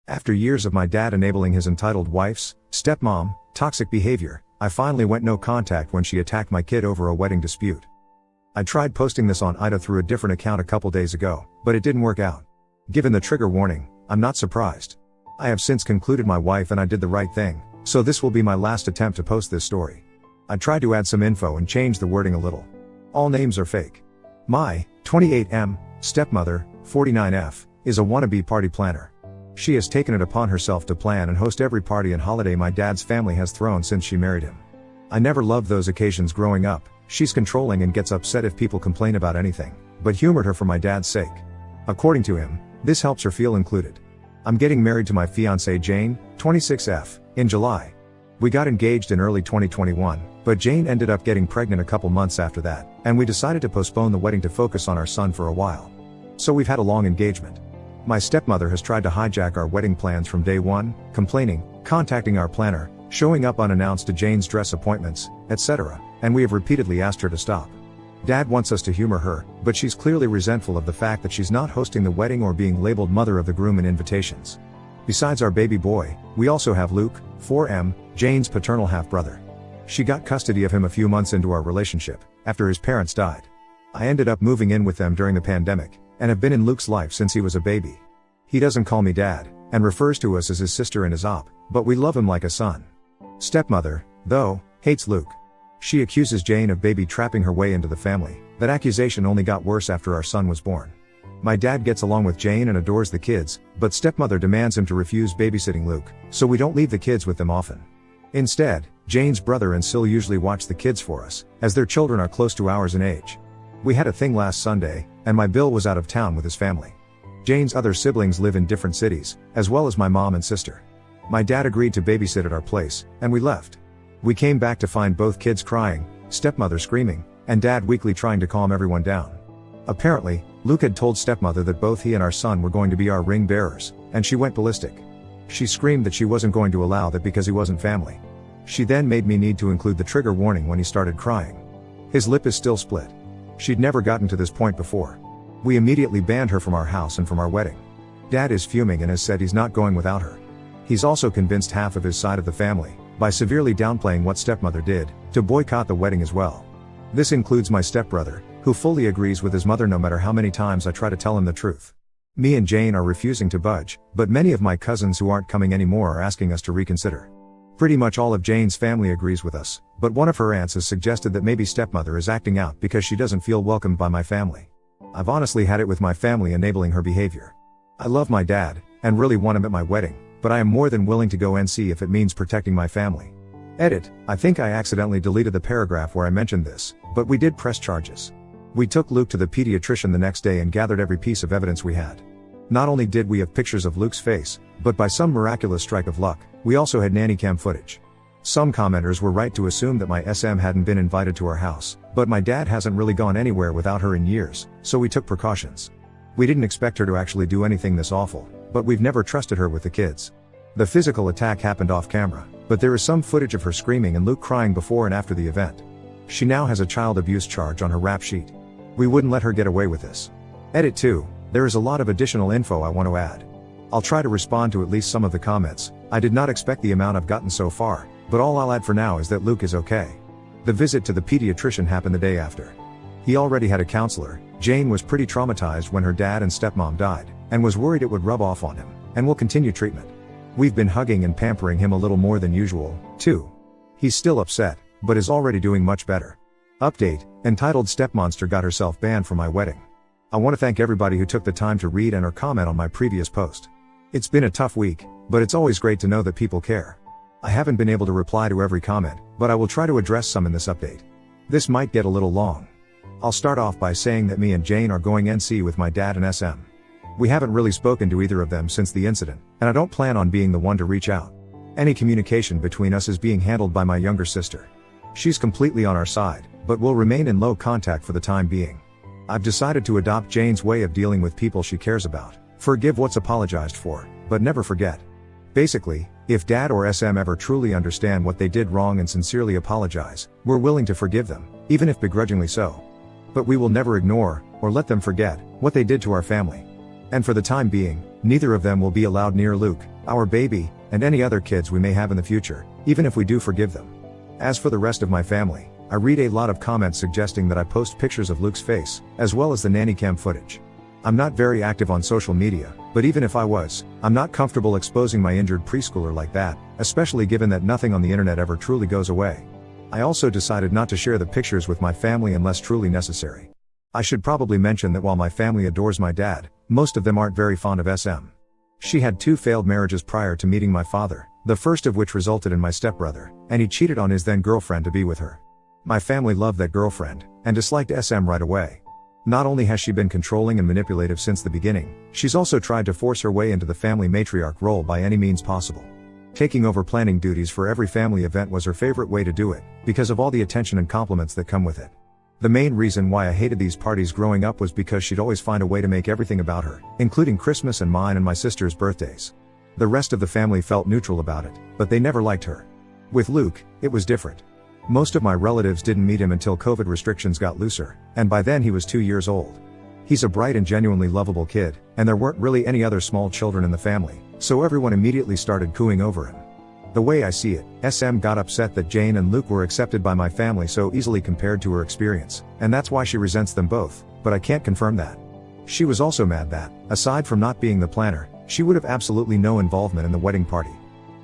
After years of my dad enabling his entitled wife's, stepmom, toxic behavior, I finally went no contact when she attacked my kid over a wedding dispute. I tried posting this on Ida through a different account a couple days ago, but it didn't work out. Given the trigger warning, I'm not surprised. I have since concluded my wife and I did the right thing, so this will be my last attempt to post this story. I tried to add some info and change the wording a little. All names are fake. My 28M stepmother, 49F, is a wannabe party planner. She has taken it upon herself to plan and host every party and holiday my dad's family has thrown since she married him. I never loved those occasions growing up. She's controlling and gets upset if people complain about anything, but humored her for my dad's sake. According to him, this helps her feel included. I'm getting married to my fiancée Jane, 26F, in July. We got engaged in early 2021, but Jane ended up getting pregnant a couple months after that, and we decided to postpone the wedding to focus on our son for a while. So we've had a long engagement. My stepmother has tried to hijack our wedding plans from day one, complaining, contacting our planner, showing up unannounced to Jane's dress appointments, etc., and we have repeatedly asked her to stop. Dad wants us to humor her, but she's clearly resentful of the fact that she's not hosting the wedding or being labeled mother of the groom in invitations. Besides our baby boy, we also have Luke, 4M, Jane's paternal half-brother. She got custody of him a few months into our relationship, after his parents died. I ended up moving in with them during the pandemic, and have been in Luke's life since he was a baby. He doesn't call me dad, and refers to us as his sister and his op, but we love him like a son. Stepmother, though, hates Luke. She accuses Jane of baby trapping her way into the family. That accusation only got worse after our son was born. My dad gets along with Jane and adores the kids, but stepmother demands him to refuse babysitting Luke, so we don't leave the kids with them often. Instead, Jane's brother and Sil usually watch the kids for us, as their children are close to ours in age. We had a thing last Sunday, and my Bill was out of town with his family. Jane's other siblings live in different cities, as well as my mom and sister. My dad agreed to babysit at our place, and we left. We came back to find both kids crying, stepmother screaming, and dad weakly trying to calm everyone down. Apparently, Luke had told stepmother that both he and our son were going to be our ring bearers, and she went ballistic. She screamed that she wasn't going to allow that because he wasn't family. She then made me need to include the trigger warning when he started crying. His lip is still split. She'd never gotten to this point before. We immediately banned her from our house and from our wedding. Dad is fuming and has said he's not going without her. He's also convinced half of his side of the family, by severely downplaying what stepmother did, to boycott the wedding as well. This includes my stepbrother, who fully agrees with his mother no matter how many times I try to tell him the truth. Me and Jane are refusing to budge, but many of my cousins who aren't coming anymore are asking us to reconsider. Pretty much all of Jane's family agrees with us, but one of her aunts has suggested that maybe stepmother is acting out because she doesn't feel welcomed by my family. I've honestly had it with my family enabling her behavior. I love my dad, and really want him at my wedding, but I am more than willing to go NC if it means protecting my family. Edit, I think I accidentally deleted the paragraph where I mentioned this, but we did press charges. We took Luke to the pediatrician the next day and gathered every piece of evidence we had. Not only did we have pictures of Luke's face, but by some miraculous strike of luck, we also had nanny cam footage. Some commenters were right to assume that my SM hadn't been invited to our house, but my dad hasn't really gone anywhere without her in years, so we took precautions. We didn't expect her to actually do anything this awful, but we've never trusted her with the kids. The physical attack happened off camera, but there is some footage of her screaming and Luke crying before and after the event. She now has a child abuse charge on her rap sheet. We wouldn't let her get away with this. Edit 2, there is a lot of additional info I want to add. I'll try to respond to at least some of the comments. I did not expect the amount I've gotten so far, but all I'll add for now is that Luke is okay. The visit to the pediatrician happened the day after. He already had a counselor. Jane was pretty traumatized when her dad and stepmom died, and was worried it would rub off on him, and will continue treatment. We've been hugging and pampering him a little more than usual, too. He's still upset, but is already doing much better. Update, entitled Stepmonster got herself banned from my wedding. I want to thank everybody who took the time to read and or comment on my previous post. It's been a tough week, but it's always great to know that people care. I haven't been able to reply to every comment, but I will try to address some in this update. This might get a little long. I'll start off by saying that me and Jane are going NC with my dad and SM. We haven't really spoken to either of them since the incident, and I don't plan on being the one to reach out. Any communication between us is being handled by my younger sister. She's completely on our side, but will remain in low contact for the time being. I've decided to adopt Jane's way of dealing with people she cares about. Forgive what's apologized for, but never forget. Basically, if Dad or SM ever truly understand what they did wrong and sincerely apologize, we're willing to forgive them, even if begrudgingly so. But we will never ignore, or let them forget, what they did to our family. And for the time being, neither of them will be allowed near Luke, our baby, and any other kids we may have in the future, even if we do forgive them. As for the rest of my family, I read a lot of comments suggesting that I post pictures of Luke's face, as well as the nanny cam footage. I'm not very active on social media, but even if I was, I'm not comfortable exposing my injured preschooler like that, especially given that nothing on the internet ever truly goes away. I also decided not to share the pictures with my family unless truly necessary. I should probably mention that while my family adores my dad, most of them aren't very fond of SM. She had 2 failed marriages prior to meeting my father, the first of which resulted in my stepbrother, and he cheated on his then girlfriend to be with her. My family loved that girlfriend, and disliked SM right away. Not only has she been controlling and manipulative since the beginning, she's also tried to force her way into the family matriarch role by any means possible. Taking over planning duties for every family event was her favorite way to do it, because of all the attention and compliments that come with it. The main reason why I hated these parties growing up was because she'd always find a way to make everything about her, including Christmas and mine and my sister's birthdays. The rest of the family felt neutral about it, but they never liked her. With Luke, it was different. Most of my relatives didn't meet him until COVID restrictions got looser, and by then he was 2 years old. He's a bright and genuinely lovable kid, and there weren't really any other small children in the family, so everyone immediately started cooing over him. The way I see it, SM got upset that Jane and Luke were accepted by my family so easily compared to her experience, and that's why she resents them both, but I can't confirm that. She was also mad that, aside from not being the planner, she would have absolutely no involvement in the wedding party.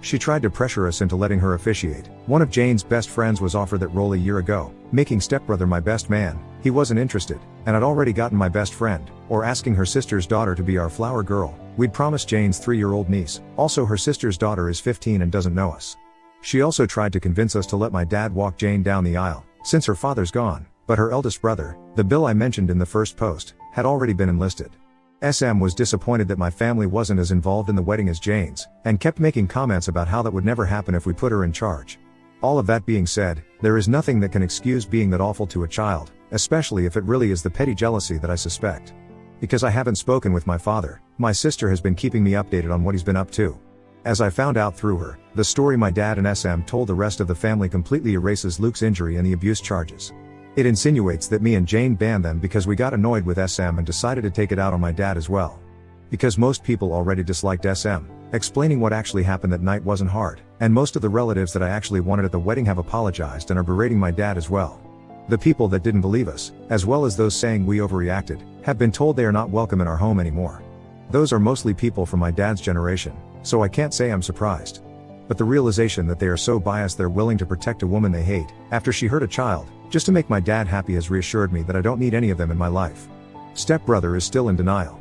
She tried to pressure us into letting her officiate. One of Jane's best friends was offered that role a year ago, making stepbrother my best man. He wasn't interested, and I'd already gotten my best friend, or asking her sister's daughter to be our flower girl. We'd promised Jane's 3-year-old niece. Also, her sister's daughter is 15 and doesn't know us. She also tried to convince us to let my dad walk Jane down the aisle, since her father's gone, but her eldest brother, the Bill I mentioned in the first post, had already been enlisted. SM was disappointed that my family wasn't as involved in the wedding as Jane's, and kept making comments about how that would never happen if we put her in charge. All of that being said, there is nothing that can excuse being that awful to a child, especially if it really is the petty jealousy that I suspect. Because I haven't spoken with my father, my sister has been keeping me updated on what he's been up to. As I found out through her, the story my dad and SM told the rest of the family completely erases Luke's injury and the abuse charges. It insinuates that me and Jane banned them because we got annoyed with SM and decided to take it out on my dad as well. Because most people already disliked SM, explaining what actually happened that night wasn't hard, and most of the relatives that I actually wanted at the wedding have apologized and are berating my dad as well. The people that didn't believe us, as well as those saying we overreacted, have been told they are not welcome in our home anymore. Those are mostly people from my dad's generation, so I can't say I'm surprised. But the realization that they are so biased they're willing to protect a woman they hate, after she hurt a child, just to make my dad happy has reassured me that I don't need any of them in my life. Stepbrother is still in denial.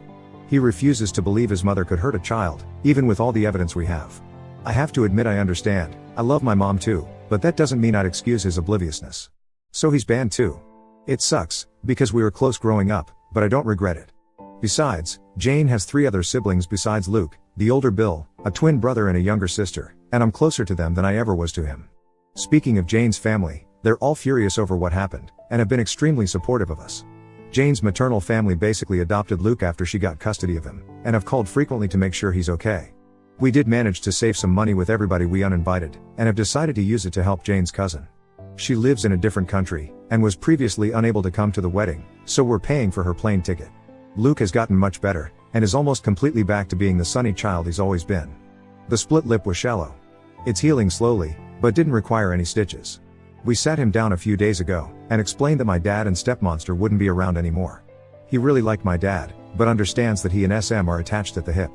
He refuses to believe his mother could hurt a child, even with all the evidence we have. I have to admit I understand, I love my mom too, but that doesn't mean I'd excuse his obliviousness. So he's banned too. It sucks, because we were close growing up, but I don't regret it. Besides, Jane has 3 other siblings besides Luke, the older Bill, a twin brother and a younger sister, and I'm closer to them than I ever was to him. Speaking of Jane's family, they're all furious over what happened, and have been extremely supportive of us. Jane's maternal family basically adopted Luke after she got custody of him, and have called frequently to make sure he's okay. We did manage to save some money with everybody we uninvited, and have decided to use it to help Jane's cousin. She lives in a different country, and was previously unable to come to the wedding, so we're paying for her plane ticket. Luke has gotten much better, and is almost completely back to being the sunny child he's always been. The split lip was shallow. It's healing slowly, but didn't require any stitches. We sat him down a few days ago, and explained that my dad and stepmonster wouldn't be around anymore. He really liked my dad, but understands that he and SM are attached at the hip.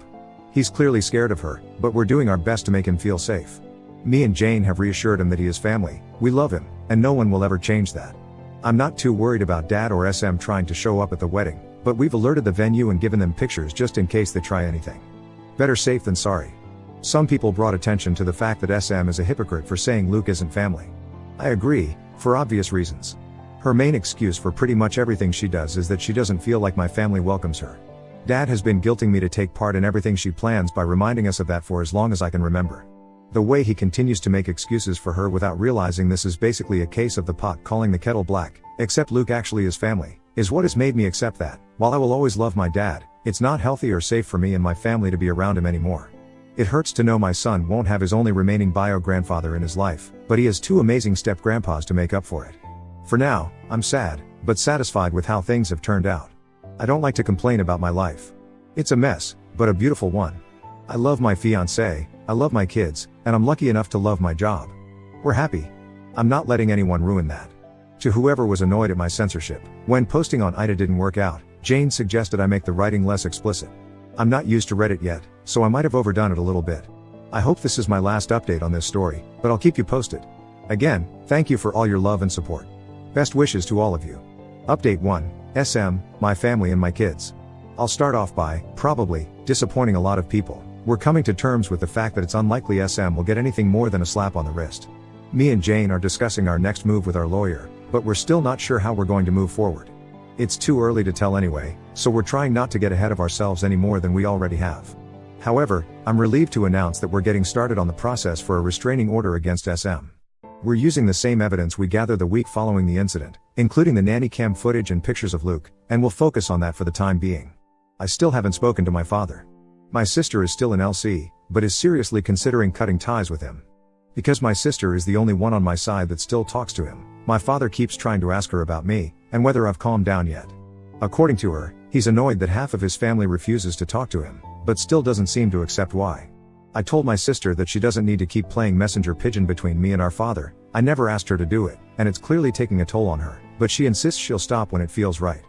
He's clearly scared of her, but we're doing our best to make him feel safe. Me and Jane have reassured him that he is family, we love him, and no one will ever change that. I'm not too worried about dad or SM trying to show up at the wedding, but we've alerted the venue and given them pictures just in case they try anything. Better safe than sorry. Some people brought attention to the fact that SM is a hypocrite for saying Luke isn't family. I agree, for obvious reasons. Her main excuse for pretty much everything she does is that she doesn't feel like my family welcomes her. Dad has been guilting me to take part in everything she plans by reminding us of that for as long as I can remember. The way he continues to make excuses for her without realizing this is basically a case of the pot calling the kettle black, except Luke actually is family, is what has made me accept that, while I will always love my dad, it's not healthy or safe for me and my family to be around him anymore. It hurts to know my son won't have his only remaining bio-grandfather in his life, but he has 2 amazing step-grandpas to make up for it. For now, I'm sad, but satisfied with how things have turned out. I don't like to complain about my life. It's a mess, but a beautiful one. I love my fiancé, I love my kids, and I'm lucky enough to love my job. We're happy. I'm not letting anyone ruin that. To whoever was annoyed at my censorship, when posting on Ida didn't work out, Jane suggested I make the writing less explicit. I'm not used to Reddit yet, so I might have overdone it a little bit. I hope this is my last update on this story, but I'll keep you posted. Again, thank you for all your love and support. Best wishes to all of you. Update 1, SM, my family and my kids. I'll start off by, probably, disappointing a lot of people. We're coming to terms with the fact that it's unlikely SM will get anything more than a slap on the wrist. Me and Jane are discussing our next move with our lawyer, but we're still not sure how we're going to move forward. It's too early to tell anyway, so we're trying not to get ahead of ourselves any more than we already have. However, I'm relieved to announce that we're getting started on the process for a restraining order against SM. We're using the same evidence we gathered the week following the incident, including the nanny cam footage and pictures of Luke, and we'll focus on that for the time being. I still haven't spoken to my father. My sister is still in LC, but is seriously considering cutting ties with him. Because my sister is the only one on my side that still talks to him, my father keeps trying to ask her about me, and whether I've calmed down yet. According to her, he's annoyed that half of his family refuses to talk to him, but still doesn't seem to accept why. I told my sister that she doesn't need to keep playing messenger pigeon between me and our father. I never asked her to do it, and it's clearly taking a toll on her, but she insists she'll stop when it feels right.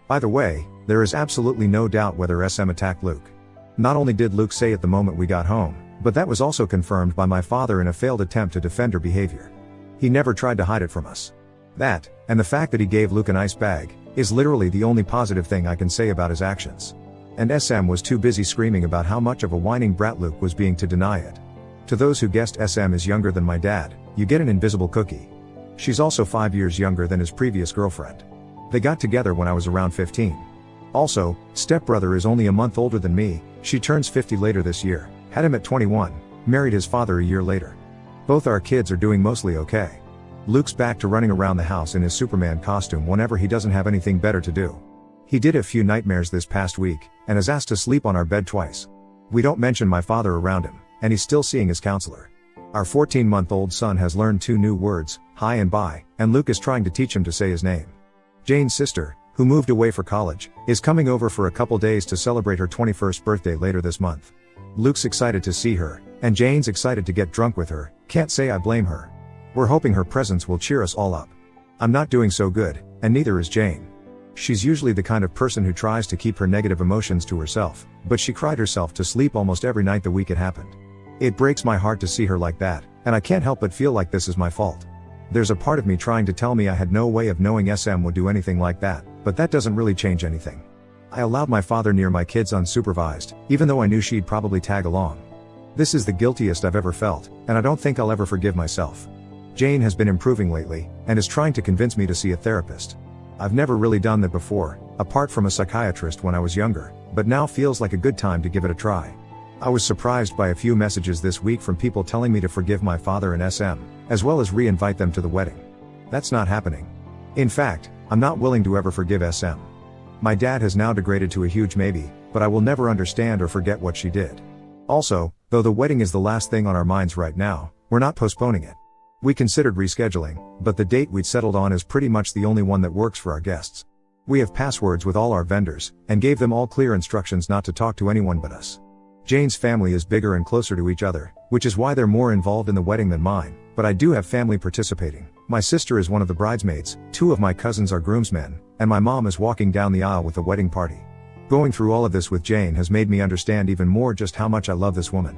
By the way, there is absolutely no doubt whether SM attacked Luke. Not only did Luke say it the moment we got home, but that was also confirmed by my father in a failed attempt to defend her behavior. He never tried to hide it from us. That, and the fact that he gave Luke an ice bag, is literally the only positive thing I can say about his actions. And SM was too busy screaming about how much of a whining brat Luke was being to deny it. To those who guessed SM is younger than my dad, you get an invisible cookie. She's also 5 years younger than his previous girlfriend. They got together when I was around 15. Also, stepbrother is only a month older than me, she turns 50 later this year, had him at 21, married his father a year later. Both our kids are doing mostly okay. Luke's back to running around the house in his Superman costume whenever he doesn't have anything better to do. He did a few nightmares this past week, and is asked to sleep on our bed twice. We don't mention my father around him, and he's still seeing his counselor. Our 14-month-old son has learned 2 new words, hi and bye, and Luke is trying to teach him to say his name. Jane's sister, who moved away for college, is coming over for a couple days to celebrate her 21st birthday later this month. Luke's excited to see her, and Jane's excited to get drunk with her. Can't say I blame her. We're hoping her presence will cheer us all up. I'm not doing so good, and neither is Jane. She's usually the kind of person who tries to keep her negative emotions to herself, but she cried herself to sleep almost every night the week it happened. It breaks my heart to see her like that, and I can't help but feel like this is my fault. There's a part of me trying to tell me I had no way of knowing SM would do anything like that, but that doesn't really change anything. I allowed my father near my kids unsupervised, even though I knew she'd probably tag along. This is the guiltiest I've ever felt, and I don't think I'll ever forgive myself. Jane has been improving lately, and is trying to convince me to see a therapist. I've never really done that before, apart from a psychiatrist when I was younger, but now feels like a good time to give it a try. I was surprised by a few messages this week from people telling me to forgive my father and SM, as well as re-invite them to the wedding. That's not happening. In fact, I'm not willing to ever forgive SM. My dad has now degraded to a huge maybe, but I will never understand or forget what she did. Also, though the wedding is the last thing on our minds right now, we're not postponing it. We considered rescheduling, but the date we'd settled on is pretty much the only one that works for our guests. We have passwords with all our vendors, and gave them all clear instructions not to talk to anyone but us. Jane's family is bigger and closer to each other, which is why they're more involved in the wedding than mine, but I do have family participating. My sister is one of the bridesmaids, 2 of my cousins are groomsmen, and my mom is walking down the aisle with the wedding party. Going through all of this with Jane has made me understand even more just how much I love this woman.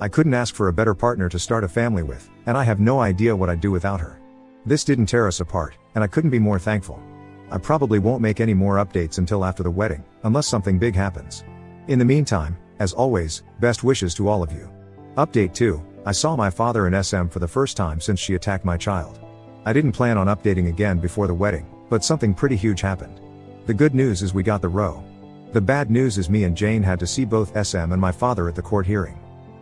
I couldn't ask for a better partner to start a family with, and I have no idea what I'd do without her. This didn't tear us apart, and I couldn't be more thankful. I probably won't make any more updates until after the wedding, unless something big happens. In the meantime, as always, best wishes to all of you. Update 2, I saw my father and SM for the first time since she attacked my child. I didn't plan on updating again before the wedding, but something pretty huge happened. The good news is we got the row. The bad news is me and Jane had to see both SM and my father at the court hearing.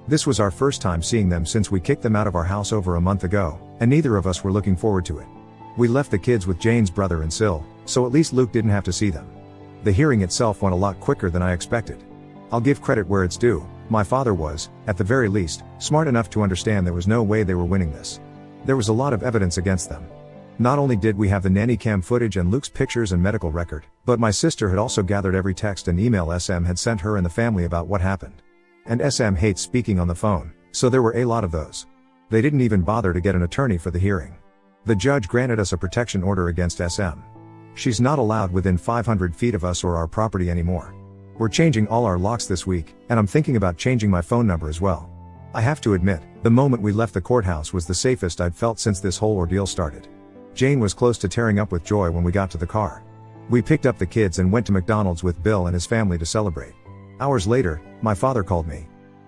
This was our first time seeing them since we kicked them out of our house over a month ago, and neither of us were looking forward to it. We left the kids with Jane's brother and Sil, so at least Luke didn't have to see them. The hearing itself went a lot quicker than I expected. I'll give credit where it's due, my father was, at the very least, smart enough to understand there was no way they were winning this. There was a lot of evidence against them. Not only did we have the nanny cam footage and Luke's pictures and medical record, but my sister had also gathered every text and email SM had sent her and the family about what happened. And SM hates speaking on the phone, so there were a lot of those. They didn't even bother to get an attorney for the hearing. The judge granted us a protection order against SM. She's not allowed within 500 feet of us or our property anymore. We're changing all our locks this week, and I'm thinking about changing my phone number as well. I have to admit, the moment we left the courthouse was the safest I'd felt since this whole ordeal started. Jane was close to tearing up with joy when we got to the car. We picked up the kids and went to McDonald's with Bill and his family to celebrate. Hours later, my father called me.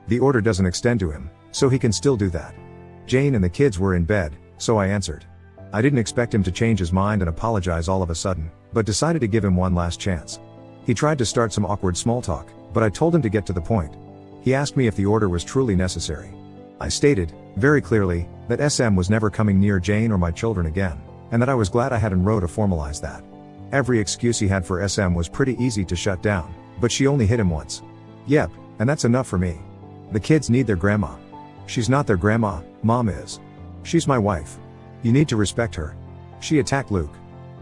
The order doesn't extend to him, so he can still do that. Jane and the kids were in bed, so I answered. I didn't expect him to change his mind and apologize all of a sudden, but decided to give him one last chance. He tried to start some awkward small talk, but I told him to get to the point. He asked me if the order was truly necessary. I stated, very clearly, that SM was never coming near Jane or my children again, and that I was glad I had an row to formalize that. Every excuse he had for SM was pretty easy to shut down, but she only hit him once. Yep, and that's enough for me. The kids need their grandma. She's not their grandma, Mom is. She's my wife. You need to respect her. She attacked Luke.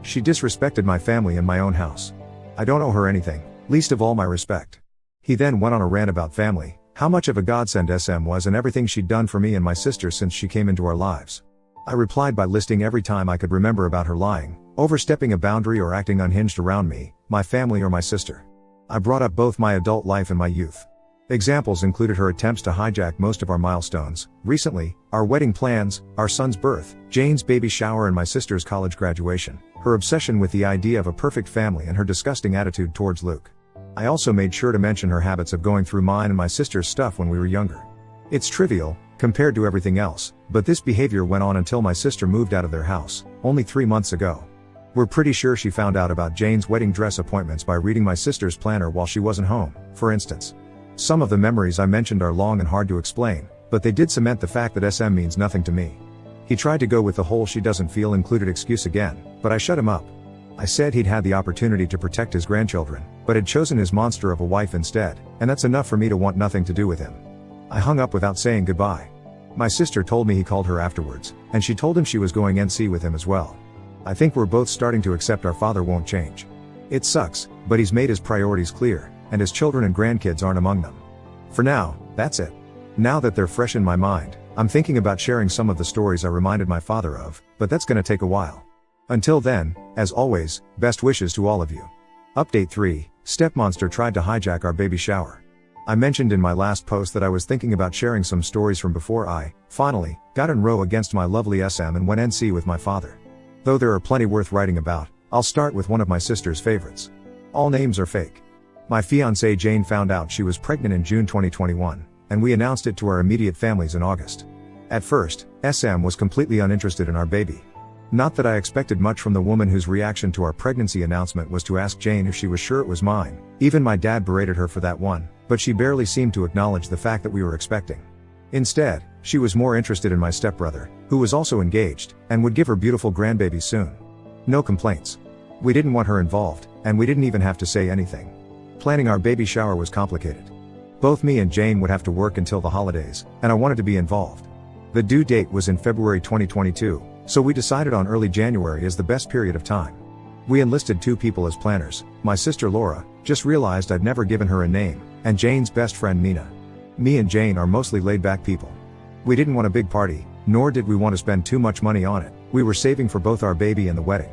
She disrespected my family and my own house. I don't owe her anything, least of all my respect. He then went on a rant about family, how much of a godsend SM was and everything she'd done for me and my sister since she came into our lives. I replied by listing every time I could remember about her lying, overstepping a boundary or acting unhinged around me, my family or my sister. I brought up both my adult life and my youth. Examples included her attempts to hijack most of our milestones, recently, our wedding plans, our son's birth, Jane's baby shower and my sister's college graduation, her obsession with the idea of a perfect family and her disgusting attitude towards Luke. I also made sure to mention her habits of going through mine and my sister's stuff when we were younger. It's trivial, compared to everything else, but this behavior went on until my sister moved out of their house, only 3 months ago. We're pretty sure she found out about Jane's wedding dress appointments by reading my sister's planner while she wasn't home, for instance. Some of the memories I mentioned are long and hard to explain, but they did cement the fact that SM means nothing to me. He tried to go with the whole she doesn't feel included excuse again, but I shut him up. I said he'd had the opportunity to protect his grandchildren, but had chosen his monster of a wife instead, and that's enough for me to want nothing to do with him. I hung up without saying goodbye. My sister told me he called her afterwards, and she told him she was going NC with him as well. I think we're both starting to accept our father won't change. It sucks, but he's made his priorities clear, and his children and grandkids aren't among them. For now, that's it. Now that they're fresh in my mind, I'm thinking about sharing some of the stories I reminded my father of, but that's gonna take a while. Until then, as always, best wishes to all of you. Update 3, Stepmonster tried to hijack our baby shower. I mentioned in my last post that I was thinking about sharing some stories from before I, finally, got in row against my lovely SM and went NC with my father. Though there are plenty worth writing about, I'll start with one of my sister's favorites. All names are fake. My fiancée Jane found out she was pregnant in June 2021, and we announced it to our immediate families in August. At first, SM was completely uninterested in our baby. Not that I expected much from the woman whose reaction to our pregnancy announcement was to ask Jane if she was sure it was mine. Even my dad berated her for that one, but she barely seemed to acknowledge the fact that we were expecting. Instead, she was more interested in my stepbrother, who was also engaged, and would give her beautiful grandbabies soon. No complaints. We didn't want her involved, and we didn't even have to say anything. Planning our baby shower was complicated. Both me and Jane would have to work until the holidays, and I wanted to be involved. The due date was in February 2022, so we decided on early January as the best period of time. We enlisted 2 people as planners, my sister Laura, just realized I'd never given her a name, and Jane's best friend Nina. Me and Jane are mostly laid-back people. We didn't want a big party, nor did we want to spend too much money on it. We were saving for both our baby and the wedding.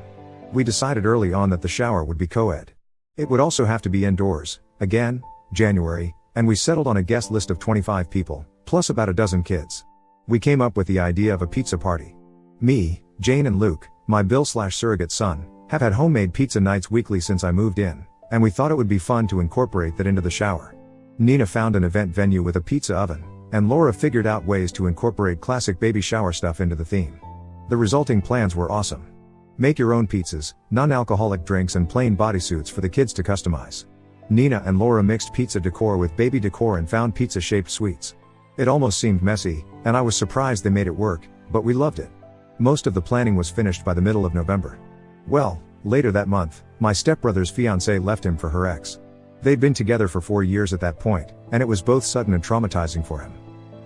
We decided early on that the shower would be co-ed. It would also have to be indoors, again, January, and we settled on a guest list of 25 people, plus about a dozen kids. We came up with the idea of a pizza party. Me, Jane and Luke, my Bill/surrogate son, have had homemade pizza nights weekly since I moved in, and we thought it would be fun to incorporate that into the shower. Nina found an event venue with a pizza oven, and Laura figured out ways to incorporate classic baby shower stuff into the theme. The resulting plans were awesome. Make your own pizzas, non-alcoholic drinks and plain bodysuits for the kids to customize. Nina and Laura mixed pizza decor with baby decor and found pizza-shaped sweets. It almost seemed messy, and I was surprised they made it work, but we loved it. Most of the planning was finished by the middle of November. Well, later that month, my stepbrother's fiancée left him for her ex. They'd been together for 4 years at that point, and it was both sudden and traumatizing for him.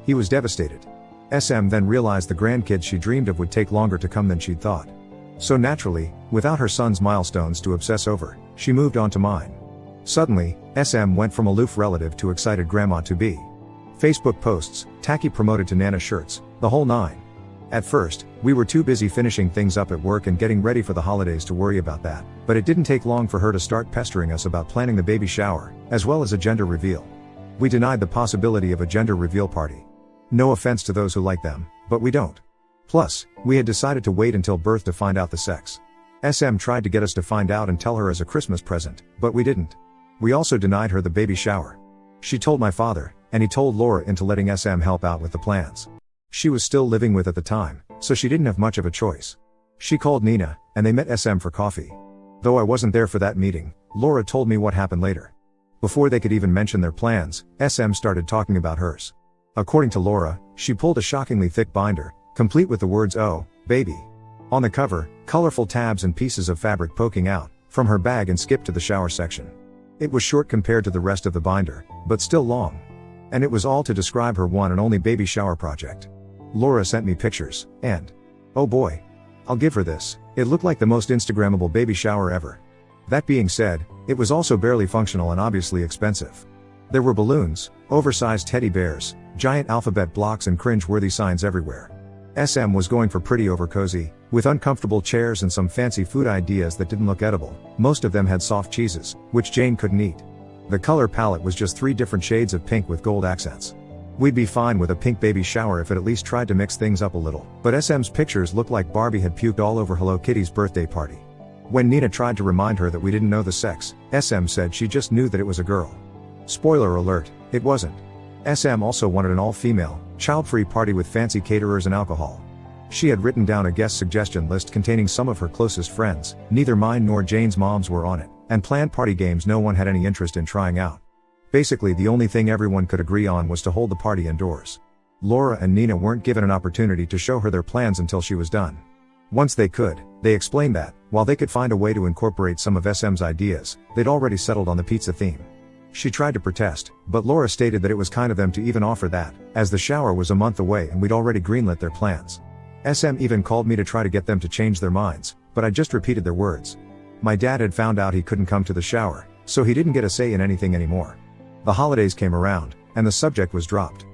He was devastated. SM then realized the grandkids she dreamed of would take longer to come than she'd thought. So naturally, without her son's milestones to obsess over, she moved on to mine. Suddenly, SM went from aloof relative to excited grandma-to-be. Facebook posts, tacky promoted to Nana shirts, the whole nine. At first, we were too busy finishing things up at work and getting ready for the holidays to worry about that, but it didn't take long for her to start pestering us about planning the baby shower, as well as a gender reveal. We denied the possibility of a gender reveal party. No offense to those who like them, but we don't. Plus, we had decided to wait until birth to find out the sex. SM tried to get us to find out and tell her as a Christmas present, but we didn't. We also denied her the baby shower. She told my father, and he told Laura into letting SM help out with the plans. She was still living with at the time, so she didn't have much of a choice. She called Nina, and they met SM for coffee. Though I wasn't there for that meeting, Laura told me what happened later. Before they could even mention their plans, SM started talking about hers. According to Laura, she pulled a shockingly thick binder, complete with the words "Oh, baby" on the cover, colorful tabs and pieces of fabric poking out from her bag, and skipped to the shower section. It was short compared to the rest of the binder, but still long. And it was all to describe her one and only baby shower project. Laura sent me pictures, and oh boy, I'll give her this, it looked like the most Instagrammable baby shower ever. That being said, it was also barely functional and obviously expensive. There were balloons, oversized teddy bears, giant alphabet blocks and cringe-worthy signs everywhere. SM was going for pretty over cozy, with uncomfortable chairs and some fancy food ideas that didn't look edible. Most of them had soft cheeses, which Jane couldn't eat. The color palette was just 3 different shades of pink with gold accents. We'd be fine with a pink baby shower if it at least tried to mix things up a little, but SM's pictures looked like Barbie had puked all over Hello Kitty's birthday party. When Nina tried to remind her that we didn't know the sex, SM said she just knew that it was a girl. Spoiler alert, it wasn't. SM also wanted an all-female, child-free party with fancy caterers and alcohol. She had written down a guest suggestion list containing some of her closest friends, neither mine nor Jane's moms were on it, and planned party games no one had any interest in trying out. Basically the only thing everyone could agree on was to hold the party indoors. Laura and Nina weren't given an opportunity to show her their plans until she was done. Once they could, they explained that, while they could find a way to incorporate some of SM's ideas, they'd already settled on the pizza theme. She tried to protest, but Laura stated that it was kind of them to even offer that, as the shower was a month away and we'd already greenlit their plans. SM even called me to try to get them to change their minds, but I just repeated their words. My dad had found out he couldn't come to the shower, so he didn't get a say in anything anymore. The holidays came around, and the subject was dropped.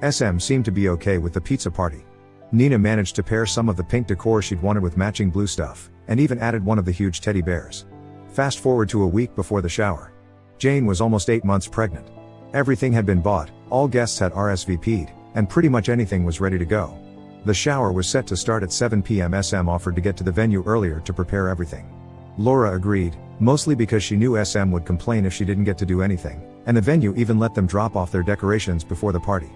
SM seemed to be okay with the pizza party. Nina managed to pair some of the pink decor she'd wanted with matching blue stuff, and even added one of the huge teddy bears. Fast forward to a week before the shower. Jane was almost 8 months pregnant. Everything had been bought, all guests had RSVP'd, and pretty much anything was ready to go. The shower was set to start at 7 p.m. SM offered to get to the venue earlier to prepare everything. Laura agreed, mostly because she knew SM would complain if she didn't get to do anything, and the venue even let them drop off their decorations before the party.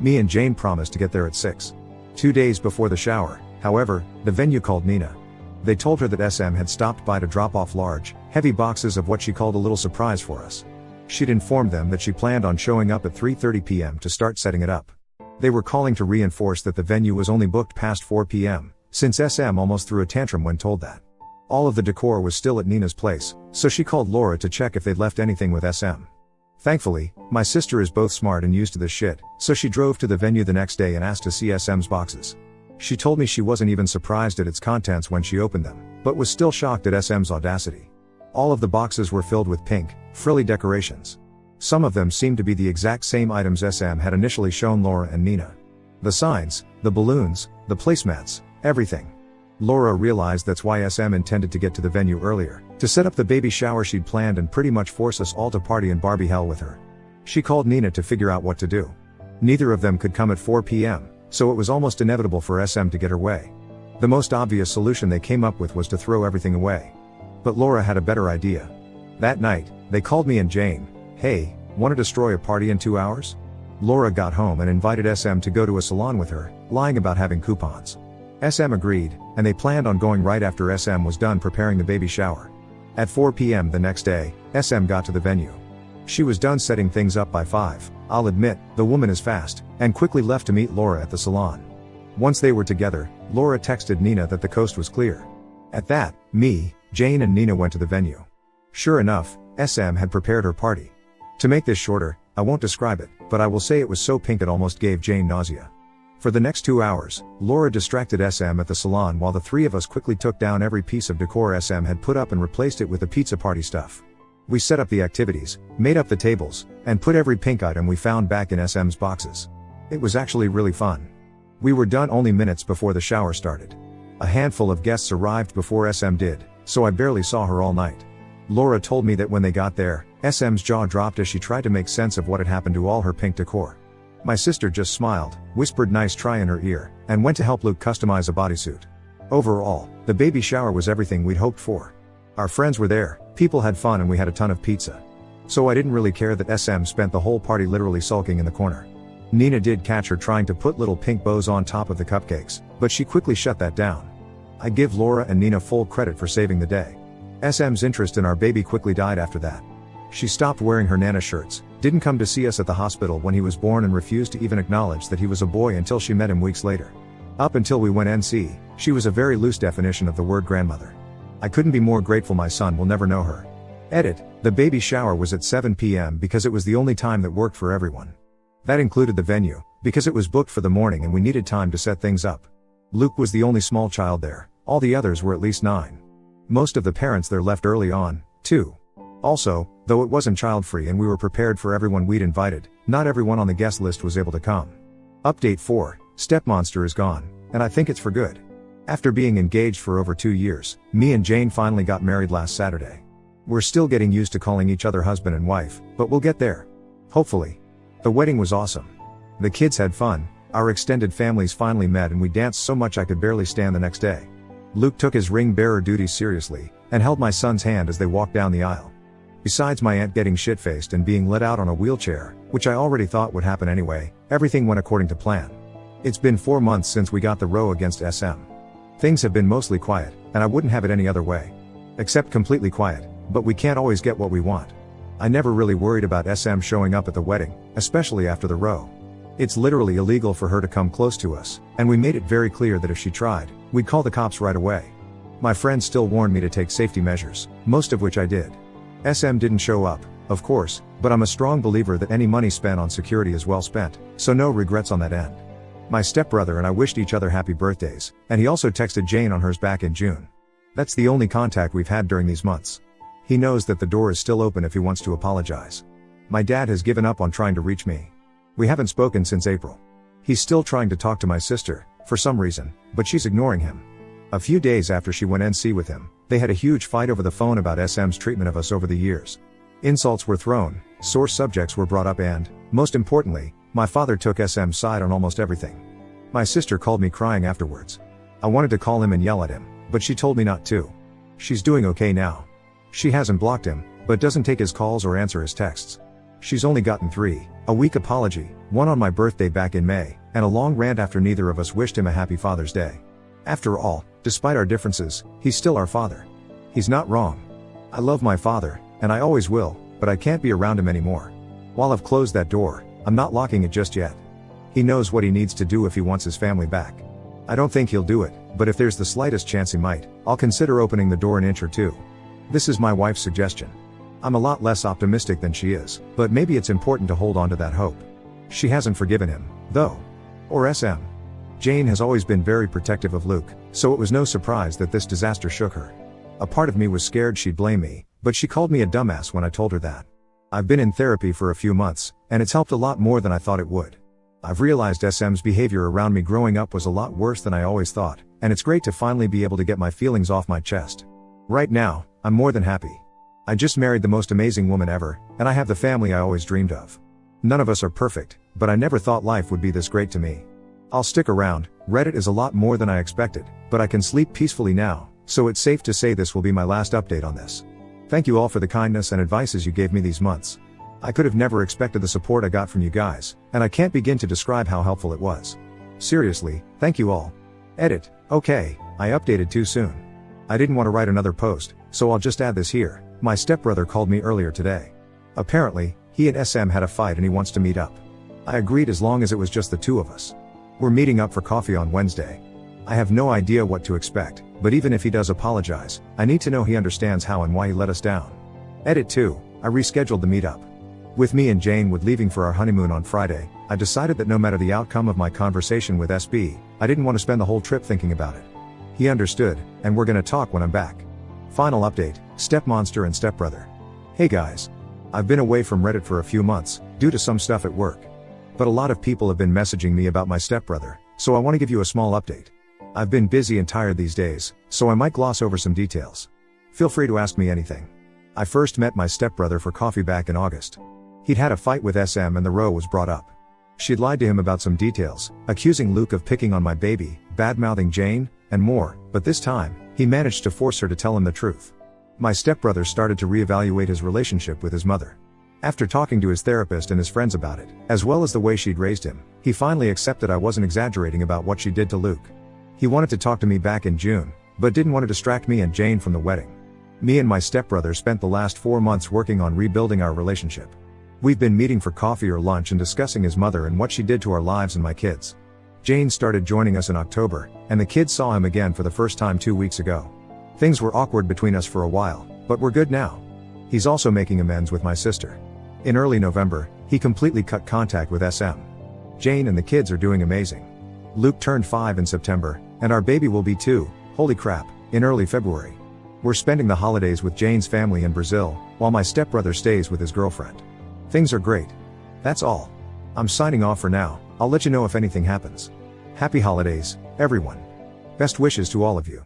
Me and Jane promised to get there at 6. 2 days before the shower, however, the venue called Nina. They told her that SM had stopped by to drop off large, heavy boxes of what she called a little surprise for us. She'd informed them that she planned on showing up at 3:30 p.m. to start setting it up. They were calling to reinforce that the venue was only booked past 4 p.m., since SM almost threw a tantrum when told that. All of the decor was still at Nina's place, so she called Laura to check if they'd left anything with SM. Thankfully, my sister is both smart and used to this shit, so she drove to the venue the next day and asked to see SM's boxes. She told me she wasn't even surprised at its contents when she opened them, but was still shocked at SM's audacity. All of the boxes were filled with pink, frilly decorations. Some of them seemed to be the exact same items SM had initially shown Laura and Nina. The signs, the balloons, the placemats, everything. Laura realized that's why SM intended to get to the venue earlier, to set up the baby shower she'd planned and pretty much force us all to party in Barbie hell with her. She called Nina to figure out what to do. Neither of them could come at 4 p.m., so it was almost inevitable for SM to get her way. The most obvious solution they came up with was to throw everything away. But Laura had a better idea. That night, they called me and Jane. Hey, wanna destroy a party in 2 hours? Laura got home and invited SM to go to a salon with her, lying about having coupons. SM agreed, and they planned on going right after SM was done preparing the baby shower. At 4 p.m. the next day, SM got to the venue. She was done setting things up by 5, I'll admit, the woman is fast, and quickly left to meet Laura at the salon. Once they were together, Laura texted Nina that the coast was clear. At that, me, Jane and Nina went to the venue. Sure enough, SM had prepared her party. To make this shorter, I won't describe it, but I will say it was so pink it almost gave Jane nausea. For the next 2 hours, Laura distracted SM at the salon while the 3 of us quickly took down every piece of decor SM had put up and replaced it with the pizza party stuff. We set up the activities, made up the tables, and put every pink item we found back in SM's boxes. It was actually really fun. We were done only minutes before the shower started. A handful of guests arrived before SM did, so I barely saw her all night. Laura told me that when they got there, SM's jaw dropped as she tried to make sense of what had happened to all her pink decor. My sister just smiled, whispered nice try in her ear, and went to help Luke customize a bodysuit. Overall, the baby shower was everything we'd hoped for. Our friends were there, people had fun, and we had a ton of pizza. So I didn't really care that SM spent the whole party literally sulking in the corner. Nina did catch her trying to put little pink bows on top of the cupcakes, but she quickly shut that down. I give Laura and Nina full credit for saving the day. SM's interest in our baby quickly died after that. She stopped wearing her Nana shirts, didn't come to see us at the hospital when he was born, and refused to even acknowledge that he was a boy until she met him weeks later. Up until we went NC, she was a very loose definition of the word grandmother. I couldn't be more grateful my son will never know her. Edit, the baby shower was at 7 p.m. because it was the only time that worked for everyone. That included the venue, because it was booked for the morning and we needed time to set things up. Luke was the only small child there, all the others were at least 9. Most of the parents there left early on, too. Also, though it wasn't child-free and we were prepared for everyone we'd invited, not everyone on the guest list was able to come. Update 4, Stepmonster is gone, and I think it's for good. After being engaged for over 2 years, me and Jane finally got married last Saturday. We're still getting used to calling each other husband and wife, but we'll get there. Hopefully. The wedding was awesome. The kids had fun, our extended families finally met, and we danced so much I could barely stand the next day. Luke took his ring bearer duties seriously, and held my son's hand as they walked down the aisle. Besides my aunt getting shit-faced and being let out on a wheelchair, which I already thought would happen anyway, everything went according to plan. It's been 4 months since we got the row against SM. Things have been mostly quiet, and I wouldn't have it any other way. Except completely quiet, but we can't always get what we want. I never really worried about SM showing up at the wedding, especially after the row. It's literally illegal for her to come close to us, and we made it very clear that if she tried, we'd call the cops right away. My friends still warned me to take safety measures, most of which I did. SM didn't show up, of course, but I'm a strong believer that any money spent on security is well spent, so no regrets on that end. My stepbrother and I wished each other happy birthdays, and he also texted Jane on hers back in June. That's the only contact we've had during these months. He knows that the door is still open if he wants to apologize. My dad has given up on trying to reach me. We haven't spoken since April. He's still trying to talk to my sister, for some reason, but she's ignoring him. A few days after she went NC with him, they had a huge fight over the phone about SM's treatment of us over the years. Insults were thrown, sore subjects were brought up, and, most importantly, my father took SM's side on almost everything. My sister called me crying afterwards. I wanted to call him and yell at him, but she told me not to. She's doing okay now. She hasn't blocked him, but doesn't take his calls or answer his texts. She's only gotten 3, a weak apology, one on my birthday back in May, and a long rant after neither of us wished him a happy Father's Day. After all, despite our differences, he's still our father. He's not wrong. I love my father, and I always will, but I can't be around him anymore. While I've closed that door, I'm not locking it just yet. He knows what he needs to do if he wants his family back. I don't think he'll do it, but if there's the slightest chance he might, I'll consider opening the door an inch or two. This is my wife's suggestion. I'm a lot less optimistic than she is, but maybe it's important to hold on to that hope. She hasn't forgiven him, though. Or SM. Jane has always been very protective of Luke, so it was no surprise that this disaster shook her. A part of me was scared she'd blame me, but she called me a dumbass when I told her that. I've been in therapy for a few months, and it's helped a lot more than I thought it would. I've realized SM's behavior around me growing up was a lot worse than I always thought, and it's great to finally be able to get my feelings off my chest. Right now, I'm more than happy. I just married the most amazing woman ever, and I have the family I always dreamed of. None of us are perfect, but I never thought life would be this great to me. I'll stick around. Reddit is a lot more than I expected, but I can sleep peacefully now, so it's safe to say this will be my last update on this. Thank you all for the kindness and advices you gave me these months. I could have never expected the support I got from you guys, and I can't begin to describe how helpful it was. Seriously, thank you all. Edit, okay, I updated too soon. I didn't want to write another post, so I'll just add this here. My stepbrother called me earlier today. Apparently, he and SM had a fight and he wants to meet up. I agreed as long as it was just the two of us. We're meeting up for coffee on Wednesday. I have no idea what to expect, but even if he does apologize, I need to know he understands how and why he let us down. Edit 2, I rescheduled the meetup. With me and Jane would leaving for our honeymoon on Friday, I decided that no matter the outcome of my conversation with SB, I didn't want to spend the whole trip thinking about it. He understood, and we're gonna talk when I'm back. Final update, Stepmonster and Stepbrother. Hey guys. I've been away from Reddit for a few months, due to some stuff at work. But a lot of people have been messaging me about my stepbrother, so I want to give you a small update. I've been busy and tired these days, so I might gloss over some details. Feel free to ask me anything. I first met my stepbrother for coffee back in August. He'd had a fight with SM and the row was brought up. She'd lied to him about some details, accusing Luke of picking on my baby, bad-mouthing Jane, and more, but this time, he managed to force her to tell him the truth. My stepbrother started to reevaluate his relationship with his mother. After talking to his therapist and his friends about it, as well as the way she'd raised him, he finally accepted I wasn't exaggerating about what she did to Luke. He wanted to talk to me back in June, but didn't want to distract me and Jane from the wedding. Me and my stepbrother spent the last 4 months working on rebuilding our relationship. We've been meeting for coffee or lunch and discussing his mother and what she did to our lives and my kids. Jane started joining us in October, and the kids saw him again for the first time 2 weeks ago. Things were awkward between us for a while, but we're good now. He's also making amends with my sister. In early November, he completely cut contact with SM. Jane and the kids are doing amazing. Luke turned 5 in September, and our baby will be 2, holy crap, in early February. We're spending the holidays with Jane's family in Brazil, while my stepbrother stays with his girlfriend. Things are great. That's all. I'm signing off for now. I'll let you know if anything happens. Happy holidays, everyone. Best wishes to all of you.